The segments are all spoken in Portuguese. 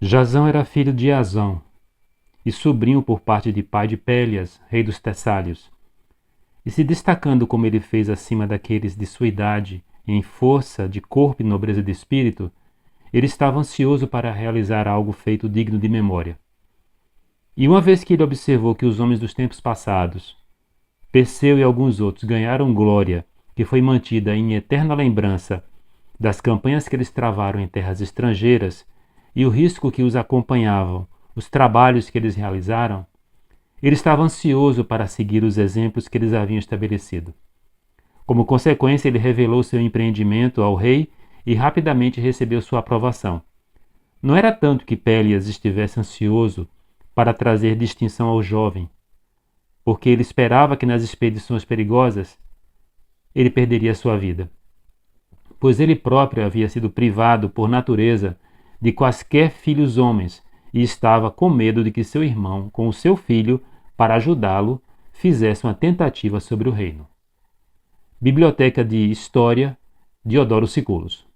Jazão era filho de Azão e sobrinho por parte de pai de Pélias, rei dos Tessálios, e se destacando como ele fez acima daqueles de sua idade em força de corpo e nobreza de espírito, ele estava ansioso para realizar algo feito digno de memória. E uma vez que ele observou que os homens dos tempos passados, Perseu e alguns outros, ganharam glória que foi mantida em eterna lembrança das campanhas que eles travaram em terras estrangeiras e o risco que os acompanhavam, os trabalhos que eles realizaram, ele estava ansioso para seguir os exemplos que eles haviam estabelecido. Como consequência, ele revelou seu empreendimento ao rei e rapidamente recebeu sua aprovação. Não era tanto que Pélias estivesse ansioso para trazer distinção ao jovem, porque ele esperava que nas expedições perigosas ele perderia sua vida, pois ele próprio havia sido privado por natureza de quaisquer filhos homens e estava com medo de que seu irmão, com o seu filho, para ajudá-lo, fizesse uma tentativa sobre o reino. Biblioteca de História, Diodoro Siculos.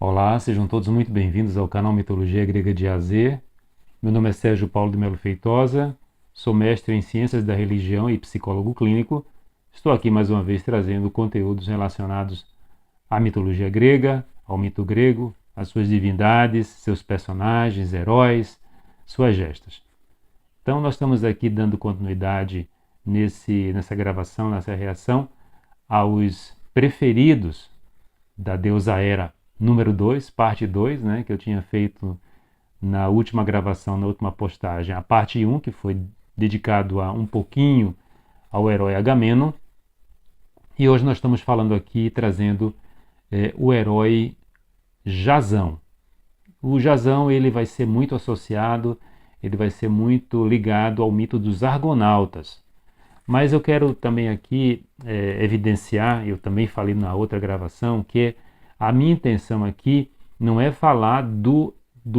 Olá, sejam todos muito bem-vindos ao canal Mitologia Grega de A a Z. Meu nome é Sérgio Paulo de Melo Feitosa, sou mestre em Ciências da Religião e psicólogo clínico. Estou aqui mais uma vez trazendo conteúdos relacionados à mitologia grega, ao mito grego, às suas divindades, seus personagens, heróis, suas gestas. Então nós estamos aqui dando continuidade nessa gravação, nessa reação aos preferidos da deusa Hera número 2, parte 2, né, que eu tinha feito na última gravação, na última postagem, a parte 1, que foi dedicado a um pouquinho ao herói Agamenon. E hoje nós estamos falando aqui, trazendo o herói Jazão. O Jazão ele vai ser muito associado, ele vai ser muito ligado ao mito dos Argonautas. Mas eu quero também aqui evidenciar, eu também falei na outra gravação, que a minha intenção aqui não é falar do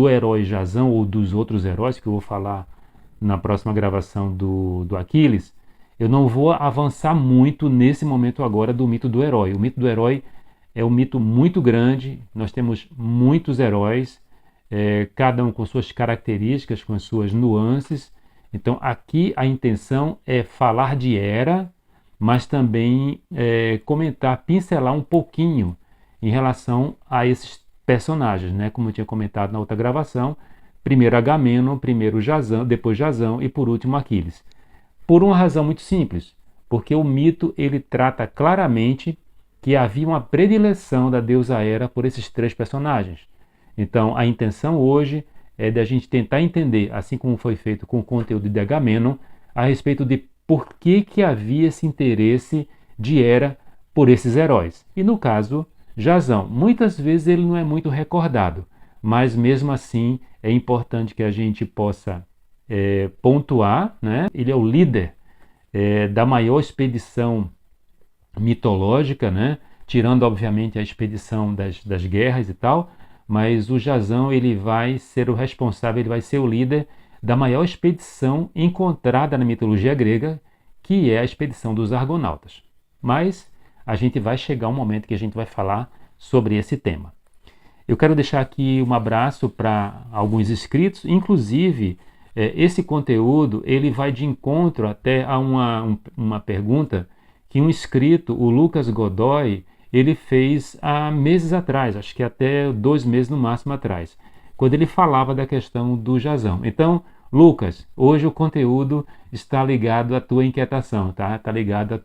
herói Jazão ou dos outros heróis, que eu vou falar na próxima gravação do Aquiles. Eu não vou avançar muito nesse momento agora do mito do herói. O mito do herói é um mito muito grande, nós temos muitos heróis, cada um com suas características, com suas nuances. Então aqui a intenção é falar de Hera, mas também comentar, pincelar um pouquinho em relação a esses personagens, né? Como eu tinha comentado na outra gravação, primeiro Agamenon, primeiro Jazão, depois Jazão e por último Aquiles. Por uma razão muito simples, porque o mito ele trata claramente que havia uma predileção da deusa Hera por esses três personagens. Então a intenção hoje é da gente tentar entender, assim como foi feito com o conteúdo de Agamenon, a respeito de por que havia esse interesse de Hera por esses heróis. E no caso Jazão, muitas vezes ele não é muito recordado, mas mesmo assim é importante que a gente possa pontuar, né? Ele é o líder da maior expedição mitológica, né? Tirando obviamente a expedição das guerras e tal, mas o Jazão ele vai ser o responsável, ele vai ser o líder da maior expedição encontrada na mitologia grega, que é a expedição dos Argonautas. Mas a gente vai chegar um momento que a gente vai falar sobre esse tema. Eu quero deixar aqui um abraço para alguns inscritos, inclusive esse conteúdo ele vai de encontro até a uma pergunta que um inscrito, o Lucas Godoy, ele fez há meses atrás, acho que até 2 meses no máximo atrás, quando ele falava da questão do Jazão. Então, Lucas, hoje o conteúdo está ligado à tua inquietação, tá? Está ligado à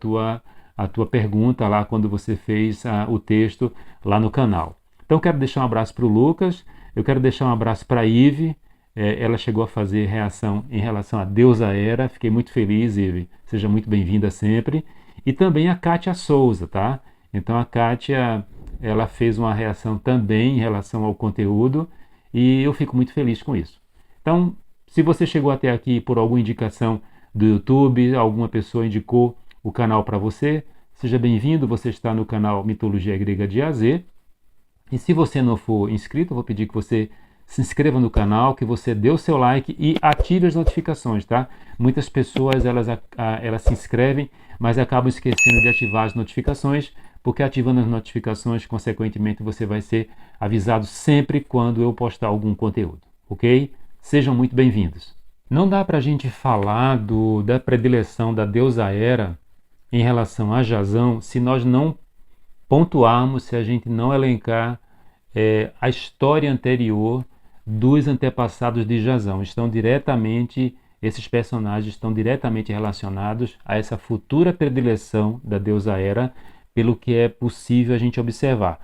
tua pergunta lá quando você fez o texto lá no canal. Então quero deixar um abraço para o Lucas, eu quero deixar um abraço para a Ive, ela chegou a fazer reação em relação à deusa Hera, fiquei muito feliz, Ive, seja muito bem-vinda sempre. E também a Kátia Souza, tá? Então a Kátia, ela fez uma reação também em relação ao conteúdo e eu fico muito feliz com isso. Então, se você chegou até aqui por alguma indicação do YouTube, alguma pessoa indicou o canal para você, Seja bem-vindo, você está no canal Mitologia Grega de A a Z. E se você não for inscrito, eu vou pedir que você se inscreva no canal, que você dê o seu like e ative as notificações, tá? Muitas pessoas elas se inscrevem, mas acabam esquecendo de ativar as notificações, porque ativando as notificações, consequentemente, você vai ser avisado sempre quando eu postar algum conteúdo, ok? Sejam muito bem-vindos. Não dá para a gente falar da predileção da deusa Hera em relação a Jasão se nós não pontuarmos, se a gente não elencar a história anterior dos antepassados de Jasão. Esses personagens estão diretamente relacionados a essa futura predileção da deusa Hera, pelo que é possível a gente observar.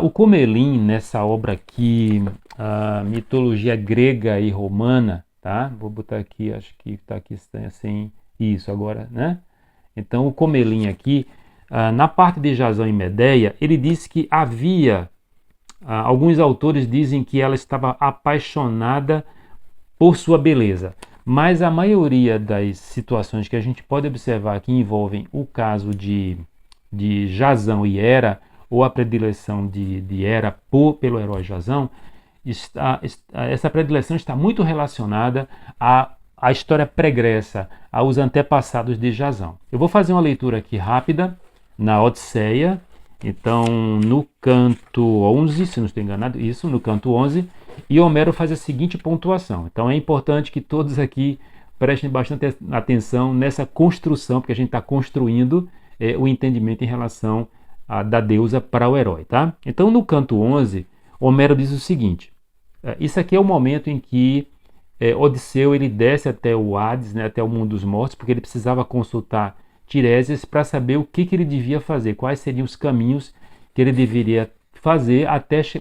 O Comelin, nessa obra aqui, a mitologia grega e romana, tá? Vou botar aqui, acho que está aqui assim, isso agora, né? Então, o Comelin aqui, na parte de Jasão e Medeia, ele disse que havia, alguns autores dizem que ela estava apaixonada por sua beleza, mas a maioria das situações que a gente pode observar que envolvem o caso de Jasão e Hera, ou a predileção de Hera pelo herói Jasão, essa predileção está muito relacionada à história pregressa, aos antepassados de Jasão. Eu vou fazer uma leitura aqui rápida na Odisseia. Então, no canto 11, se não estou enganado, isso, no canto 11, e Homero faz a seguinte pontuação. Então, é importante que todos aqui prestem bastante atenção nessa construção, porque a gente está construindo o entendimento em relação da deusa para o herói, tá? Então, no canto 11, Homero diz o seguinte, isso aqui é o momento em que Odisseu ele desce até o Hades, né, até o mundo dos mortos, porque ele precisava consultar Tiresias para saber o que ele devia fazer, quais seriam os caminhos que ele deveria fazer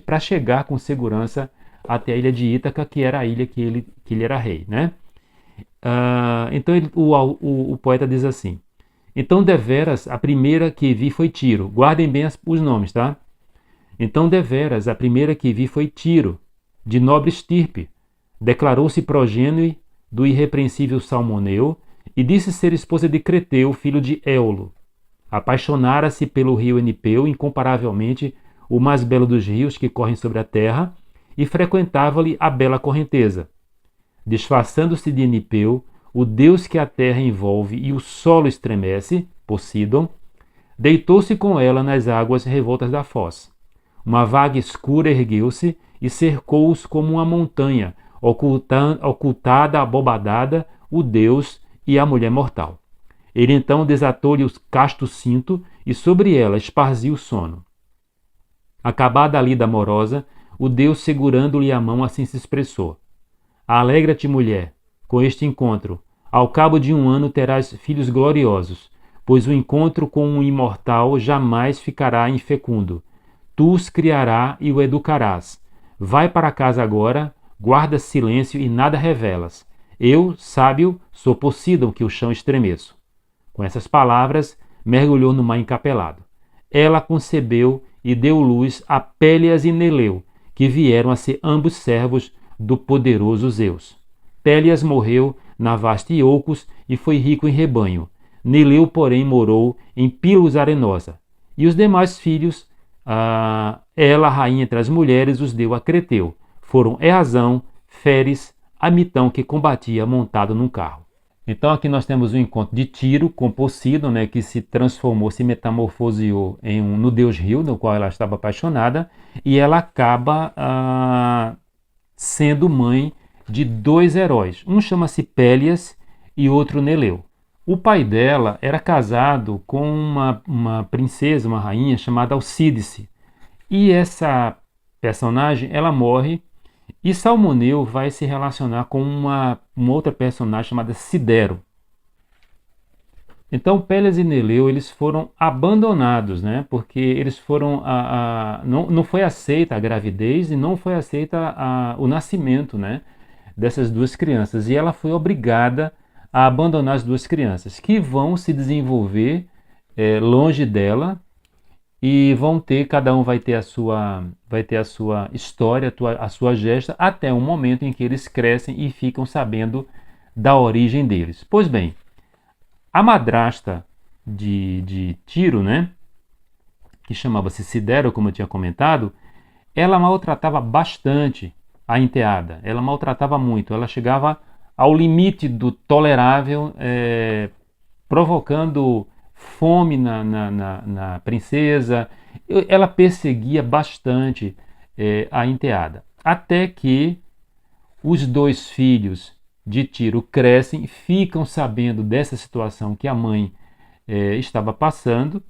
para chegar com segurança até a ilha de Ítaca, que era a ilha que ele era rei, né? Então o poeta diz assim: então deveras a primeira que vi foi Tiro. Guardem bem os nomes, tá? Então deveras a primeira que vi foi Tiro, de nobre estirpe. Declarou-se progênie do irrepreensível Salmoneu e disse ser esposa de Creteu, filho de Éolo. Apaixonara-se pelo rio Enipeu, incomparavelmente o mais belo dos rios que correm sobre a terra, e frequentava-lhe a bela correnteza. Disfarçando-se de Enipeu, o deus que a terra envolve e o solo estremece, Poseidon, deitou-se com ela nas águas revoltas da foz. Uma vaga escura ergueu-se e cercou-os como uma montanha, ocultada, abobadada, o deus e a mulher mortal. Ele então desatou-lhe o casto cinto e sobre ela esparziu o sono. Acabada a lida amorosa, o deus segurando-lhe a mão assim se expressou: alegra-te, mulher, com este encontro. Ao cabo de 1 ano terás filhos gloriosos, pois o encontro com um imortal jamais ficará infecundo. Tu os criarás e o educarás. Vai para casa agora, guarda silêncio e nada revelas. Eu, sábio, sou Poseidon que o chão estremeço. Com essas palavras, mergulhou no mar encapelado. Ela concebeu e deu luz a Pélias e Neleu, que vieram a ser ambos servos do poderoso Zeus. Pélias morreu na vasta Iolcos e foi rico em rebanho. Neleu, porém, morou em Pilos arenosa. E os demais filhos, ela, rainha entre as mulheres, os deu a Creteu. Foram Eazão, Féres, Amitão, que combatia montado num carro. Então aqui nós temos o encontro de Tiro com Poseidon, né, que se transformou, se metamorfoseou no deus rio, no qual ela estava apaixonada, e ela acaba sendo mãe de 2 heróis. Um chama-se Pélias e outro Neleu. O pai dela era casado com uma princesa, uma rainha chamada Alcídice. E essa personagem, ela morre, e Salmoneu vai se relacionar com uma outra personagem chamada Sidero. Então Pélias e Neleu eles foram abandonados, né? Porque eles foram não foi aceita a gravidez e não foi aceita o nascimento, né, dessas 2 crianças, e ela foi obrigada a abandonar as 2 crianças, que vão se desenvolver longe dela e cada um vai ter a sua história, a sua gesta, até um momento em que eles crescem e ficam sabendo da origem deles. Pois bem, a madrasta de Tiro, né, que chamava-se Sidero, como eu tinha comentado, ela maltratava bastante a enteada. Ela maltratava muito. Ela chegava ao limite do tolerável, provocando fome na princesa. Ela perseguia bastante a enteada. Até que os dois filhos de Tiro crescem, ficam sabendo dessa situação que a mãe estava passando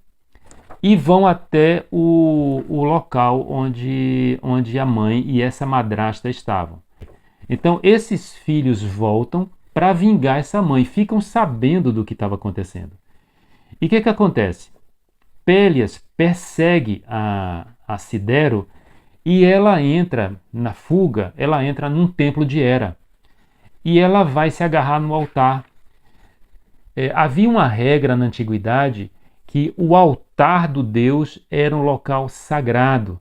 e vão até o local onde a mãe e essa madrasta estavam. Então, esses filhos voltam para vingar essa mãe, ficam sabendo do que estava acontecendo. E o que acontece? Pélias persegue a Sidero e ela entra na fuga, ela entra num templo de Hera. E ela vai se agarrar no altar. Havia uma regra na antiguidade que o altar do Deus era um local sagrado.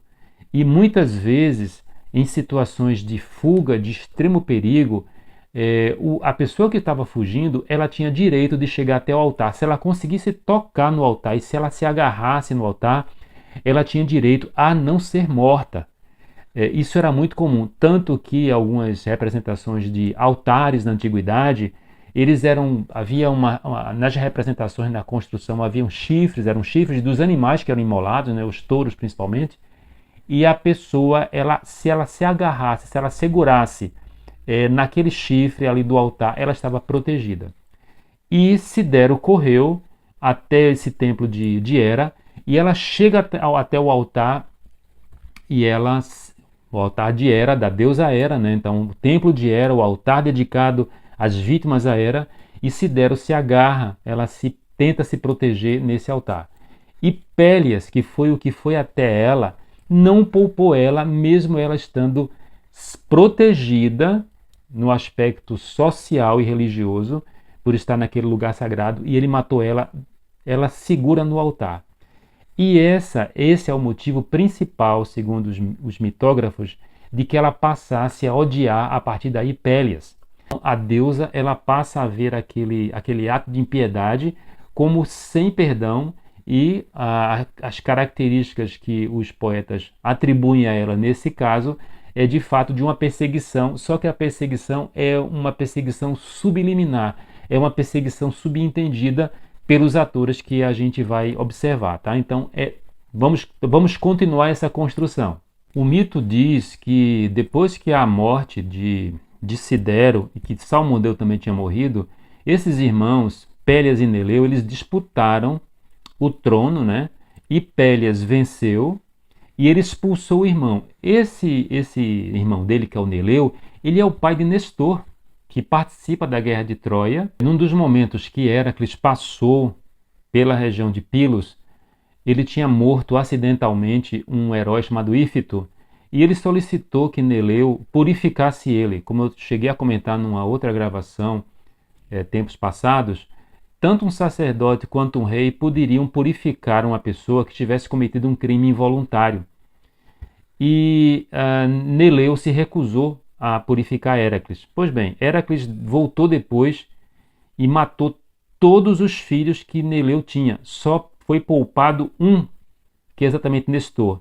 E muitas vezes, em situações de fuga, de extremo perigo, a pessoa que estava fugindo, ela tinha direito de chegar até o altar. Se ela conseguisse tocar no altar e se ela se agarrasse no altar, ela tinha direito a não ser morta. Isso era muito comum, tanto que algumas representações de altares na antiguidade, nas representações na construção haviam chifres, eram chifres dos animais que eram imolados, né, os touros principalmente, e a pessoa, se ela se agarrasse, se ela segurasse naquele chifre ali do altar, ela estava protegida. E Sidero correu até esse templo de Hera, e ela chega até o altar, e o altar de Hera, da deusa Hera, né? Então o templo de Hera, o altar dedicado às vítimas a Hera, e Sidero se agarra, ela tenta se proteger nesse altar. E Pélias, que foi o que foi até ela, não poupou ela, mesmo ela estando protegida no aspecto social e religioso, por estar naquele lugar sagrado, e ele matou ela segura no altar. E esse é o motivo principal, segundo os mitógrafos, de que ela passasse a odiar a partir daí Pélias. A deusa, ela passa a ver aquele ato de impiedade como sem perdão, e as características que os poetas atribuem a ela nesse caso é de fato de uma perseguição, só que a perseguição é uma perseguição subliminar, é uma perseguição subentendida pelos atores que a gente vai observar, tá? Então, vamos continuar essa construção. O mito diz que depois que a morte de Sidero e que Salmondeu também tinha morrido, esses irmãos, Pélias e Neleu, eles disputaram o trono, né? E Pélias venceu e ele expulsou o irmão. Esse irmão dele, que é o Neleu, ele é o pai de Nestor, que participa da guerra de Troia. Num dos momentos que Héracles passou pela região de Pilos, ele tinha morto acidentalmente um herói chamado Ífito, e ele solicitou que Neleu purificasse ele. Como eu cheguei a comentar numa outra gravação, tempos passados, tanto um sacerdote quanto um rei poderiam purificar uma pessoa que tivesse cometido um crime involuntário. E Neleu se recusou a purificar Héracles. Pois bem, Héracles voltou depois e matou todos os filhos que Neleu tinha. Só foi poupado um, que é exatamente Nestor,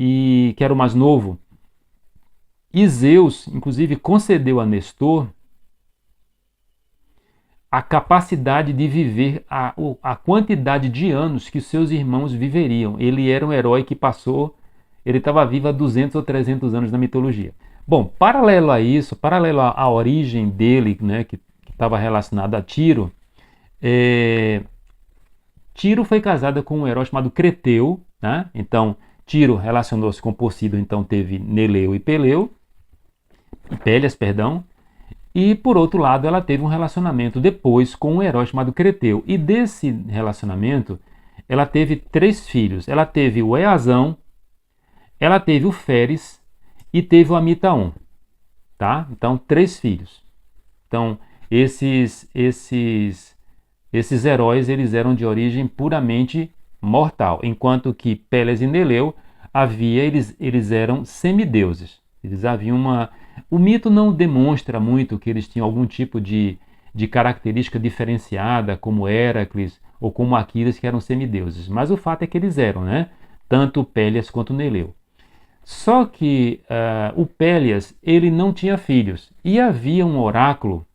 e que era o mais novo. E Zeus, inclusive, concedeu a Nestor a capacidade de viver a quantidade de anos que seus irmãos viveriam. Ele era um herói que ele estava vivo há 200 ou 300 anos na mitologia. Bom, paralelo a isso, paralelo à origem dele, né, que estava relacionada a Tiro, Tiro foi casada com um herói chamado Creteu, né? Então, Tiro relacionou-se com Poseidon, então teve Neleu e Pélias, perdão. E, por outro lado, ela teve um relacionamento depois com um herói chamado Creteu. E desse relacionamento, ela teve 3 filhos. Ela teve o Eazão, ela teve o Féris e teve o Amitaon, tá? Então, 3 filhos. Então, esses heróis, eles eram de origem puramente mortal, enquanto que Pélias e Neleu eles eram semideuses. Eles haviam O mito não demonstra muito que eles tinham algum tipo de característica diferenciada, como Héracles ou como Aquiles, que eram semideuses. Mas o fato é que eles eram, né? Tanto Pélias quanto Neleu. Só que o Pélias, ele não tinha filhos. E havia um oráculo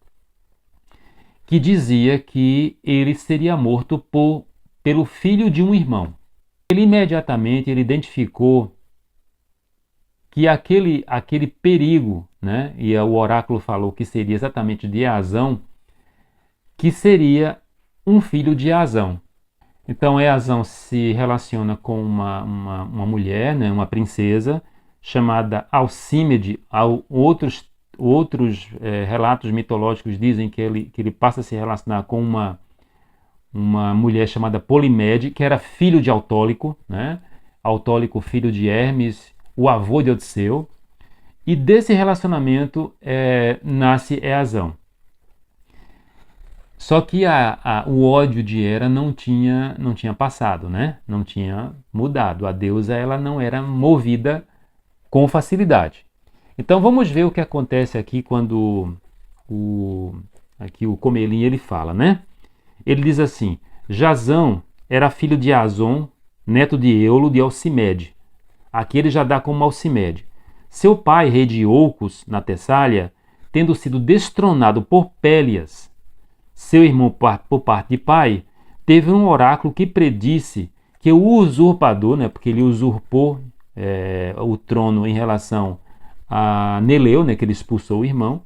que dizia que ele seria morto pelo filho de um irmão. Ele imediatamente ele identificou que aquele perigo, né? E o oráculo falou que seria exatamente de Eazão, que seria um filho de Eazão. Então Eazão se relaciona com uma mulher, né? Uma princesa, chamada Alcímede. Outros relatos mitológicos dizem que ele passa a se relacionar com uma mulher chamada Polimede, que era filho de Autólico, né? Autólico, filho de Hermes, o avô de Odisseu. E desse relacionamento nasce Eazão. Só que o ódio de Hera não tinha passado, né? Não tinha mudado. A deusa ela não era movida com facilidade. Então vamos ver o que acontece aqui quando aqui o Comelim ele fala, né? Ele diz assim: Jazão era filho de Azon, neto de Eulo de Alcimede. Aqui ele já dá como Alcimede. Seu pai, rei de Oucos, na Tessália, tendo sido destronado por Pélias, seu irmão por parte de pai, teve um oráculo que predisse que o usurpador, né, porque ele usurpou o trono em relação a Neleu, né, que ele expulsou o irmão,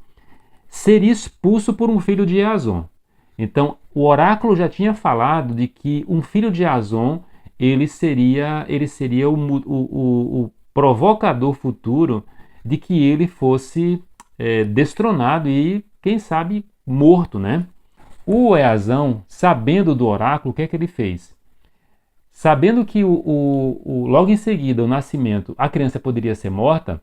seria expulso por um filho de Eazon. Então, o oráculo já tinha falado de que um filho de Eazon ele seria o provocador futuro de que ele fosse destronado e, quem sabe, morto, né? O Eazão, sabendo do oráculo, o que é que ele fez? Sabendo que logo em seguida, o nascimento, a criança poderia ser morta,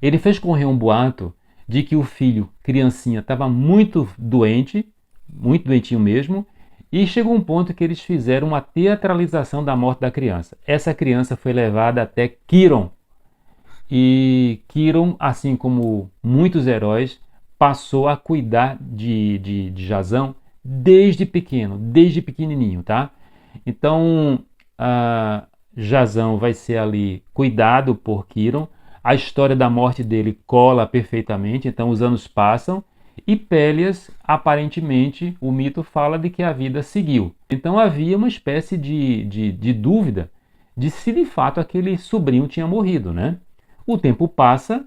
ele fez correr um boato de que o filho, criancinha, estava muito doentinho mesmo, e chegou um ponto que eles fizeram uma teatralização da morte da criança. Essa criança foi levada até Quiron, e Quiron, assim como muitos heróis, passou a cuidar de Jazão desde pequeno, desde pequenininho, tá? Então, Jazão vai ser ali cuidado por Quiron. A história da morte dele cola perfeitamente, então os anos passam e Pélias, aparentemente, o mito fala de que a vida seguiu. Então havia uma espécie de dúvida de se de fato aquele sobrinho tinha morrido, né? O tempo passa,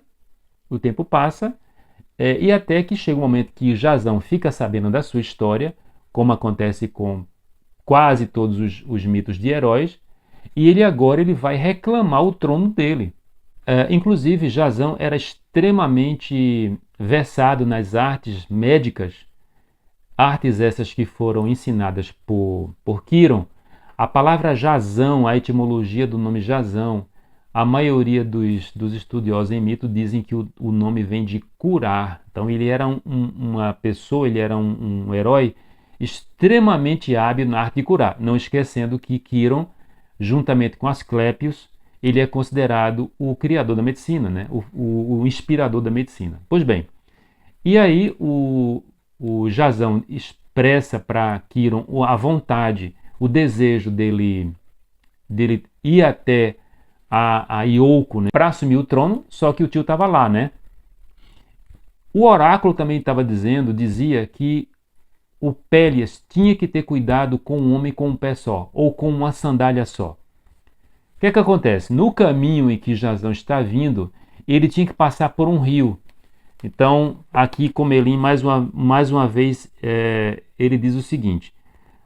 e até que chega um momento que Jazão fica sabendo da sua história, como acontece com quase todos os mitos de heróis, e ele vai reclamar o trono dele. Inclusive, Jazão era extremamente versado nas artes médicas, artes essas que foram ensinadas por Quiron. A palavra Jazão, a etimologia do nome Jazão, a maioria dos estudiosos em mito dizem que o nome vem de curar. Então ele era uma pessoa, ele era um herói extremamente hábil na arte de curar. Não esquecendo que Quiron, juntamente com Asclépios, ele é considerado o criador da medicina, né? o inspirador da medicina. Pois bem, e aí o Jazão expressa para Quiron a vontade, o desejo dele ir até a Iolco, né, para assumir o trono, só que o tio estava lá, né? O oráculo também dizia que o Pélias tinha que ter cuidado com um homem com um pé só, ou com uma sandália só. O que é que acontece? No caminho em que Jazão está vindo, ele tinha que passar por um rio. Então, aqui Comelim, mais uma vez, ele diz o seguinte: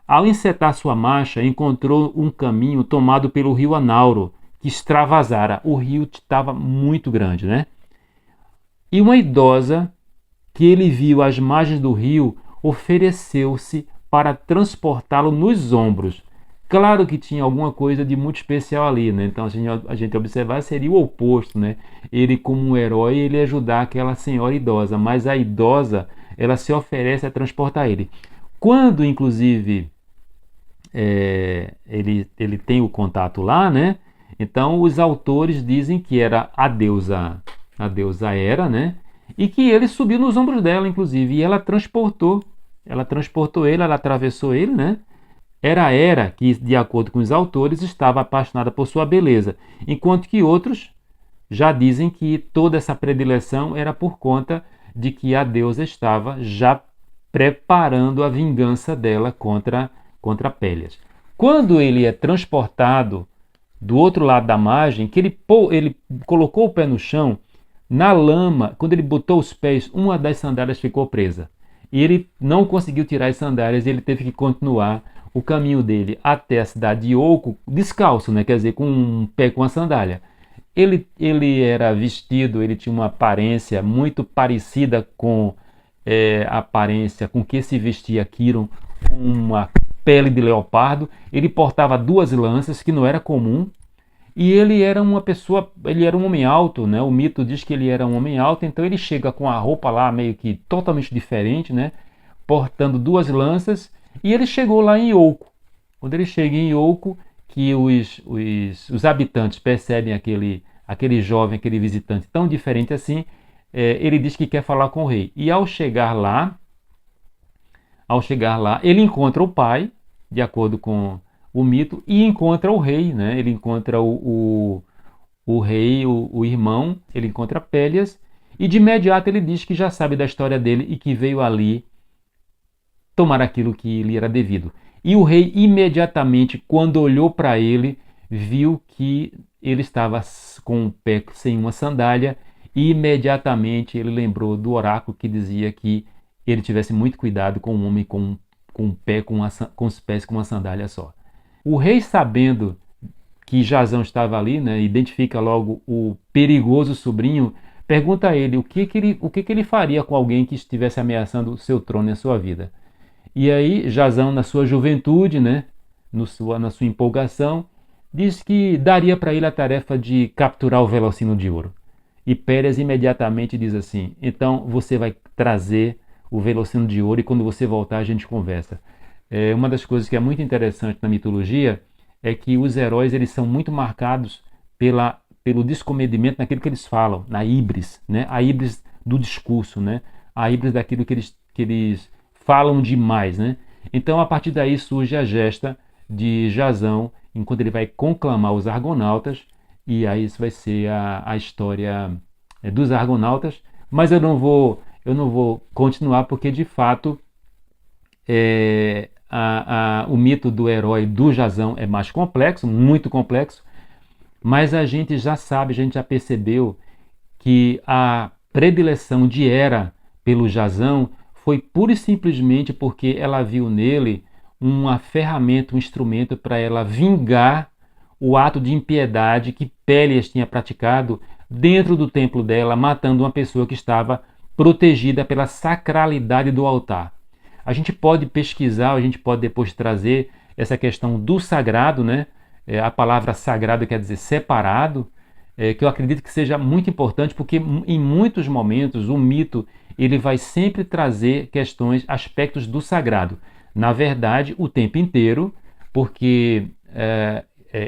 ao encetar sua marcha, encontrou um caminho tomado pelo rio Anauro, que extravasara. O rio estava muito grande, né? E uma idosa que ele viu às margens do rio ofereceu-se para transportá-lo nos ombros. Claro que tinha alguma coisa de muito especial ali, né? Então, se a gente observar, seria o oposto, né? Ele, como um herói, ele ia ajudar aquela senhora idosa, mas a idosa, ela se oferece a transportar ele. Quando, inclusive, ele tem o contato lá, né? Então, os autores dizem que era a deusa Hera, né? E que ele subiu nos ombros dela, inclusive, e ela transportou ele, ela atravessou ele, né? Era Hera que, de acordo com os autores, estava apaixonada por sua beleza, enquanto que outros já dizem que toda essa predileção era por conta de que a deusa estava já preparando a vingança dela contra Pélias. Quando ele é transportado do outro lado da margem, que ele colocou o pé no chão, na lama, quando ele botou os pés, uma das sandálias ficou presa. E ele não conseguiu tirar as sandálias, ele teve que continuar o caminho dele até a cidade de Oco, descalço, né? Quer dizer, com um pé com a sandália. Ele era vestido, ele tinha uma aparência muito parecida com a aparência com que se vestia Quiron, com uma pele de leopardo. Ele portava 2 lanças, que não era comum, e ele era uma pessoa, ele era um homem alto, né? O mito diz que ele era um homem alto, então ele chega com a roupa lá meio que totalmente diferente, né? Portando 2 lanças, e ele chegou lá em Ioco. Quando ele chega em Ioco, que os habitantes percebem aquele jovem, aquele visitante tão diferente assim, ele diz que quer falar com o rei. E ao chegar lá, ele encontra o pai, de acordo com o mito, e encontra o rei, né? Ele encontra o rei, o irmão, ele encontra Pélias, e de imediato ele diz que já sabe da história dele e que veio ali tomar aquilo que lhe era devido. E o rei imediatamente, quando olhou para ele, viu que ele estava com o pé sem uma sandália, e imediatamente ele lembrou do oráculo que dizia que ele tivesse muito cuidado com um homem com o pé com os pés com uma sandália só. O rei, sabendo que Jazão estava ali, né, identifica logo o perigoso sobrinho, pergunta a ele o que ele faria com alguém que estivesse ameaçando o seu trono e a sua vida. E aí Jazão, na sua juventude, né, na sua empolgação, diz que daria para ele a tarefa de capturar o Velocino de Ouro. E Pélias imediatamente diz assim: então você vai trazer o Velocino de Ouro e quando você voltar a gente conversa. Uma das coisas que é muito interessante na mitologia é que os heróis eles são muito marcados pelo descomedimento naquilo que eles falam, na híbris, né? A híbris do discurso, né? A híbris daquilo que eles falam demais, né? Então a partir daí surge a gesta de Jazão, enquanto ele vai conclamar os argonautas, e aí isso vai ser a história dos argonautas, mas eu não vou continuar porque de fato o mito do herói do Jazão é mais complexo, muito complexo, mas a gente já sabe, a gente já percebeu que a predileção de Hera pelo Jazão foi pura e simplesmente porque ela viu nele uma ferramenta, um instrumento para ela vingar o ato de impiedade que Pélias tinha praticado dentro do templo dela, matando uma pessoa que estava protegida pela sacralidade do altar. A gente pode pesquisar, a gente pode depois trazer essa questão do sagrado, né? A palavra sagrado quer dizer separado, que eu acredito que seja muito importante, porque em muitos momentos o mito ele vai sempre trazer questões, aspectos do sagrado. Na verdade, o tempo inteiro, porque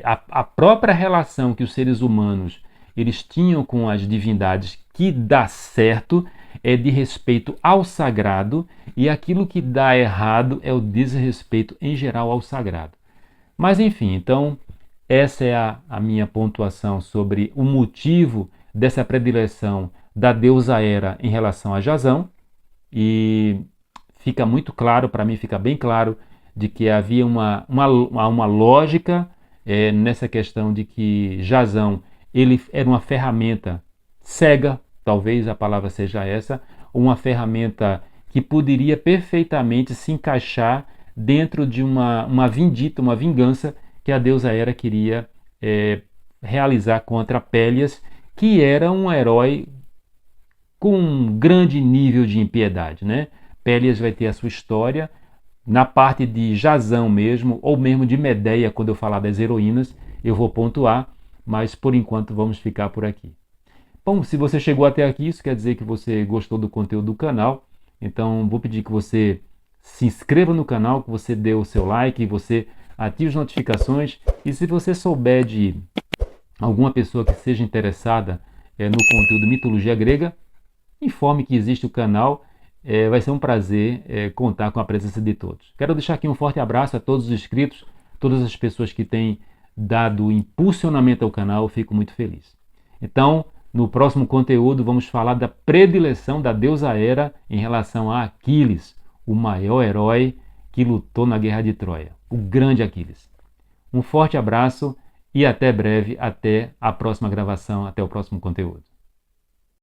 a própria relação que os seres humanos eles tinham com as divindades que dá certo é de respeito ao sagrado, e aquilo que dá errado é o desrespeito em geral ao sagrado. Mas enfim, então essa é a minha pontuação sobre o motivo dessa predileção da deusa Hera em relação a Jazão, e fica muito claro, para mim fica bem claro, de que havia uma lógica nessa questão de que Jazão ele era uma ferramenta cega, talvez a palavra seja essa, uma ferramenta que poderia perfeitamente se encaixar dentro de uma vindita, uma vingança que a deusa Hera queria realizar contra Pélias, que era um herói com um grande nível de impiedade, né? Pélias vai ter a sua história na parte de Jazão mesmo, ou mesmo de Medeia, quando eu falar das heroínas, eu vou pontuar, mas por enquanto vamos ficar por aqui. Bom, se você chegou até aqui, isso quer dizer que você gostou do conteúdo do canal, então vou pedir que você se inscreva no canal, que você dê o seu like, que você ative as notificações, e se você souber de alguma pessoa que seja interessada no conteúdo Mitologia Grega, informe que existe o canal Vai ser um prazer contar com a presença de todos. Quero deixar aqui um forte abraço a todos os inscritos, todas as pessoas que têm dado impulsionamento ao canal, eu fico muito feliz. Então, no próximo conteúdo, vamos falar da predileção da deusa Hera em relação a Aquiles, o maior herói que lutou na Guerra de Troia, o grande Aquiles. Um forte abraço e até breve, até a próxima gravação, até o próximo conteúdo.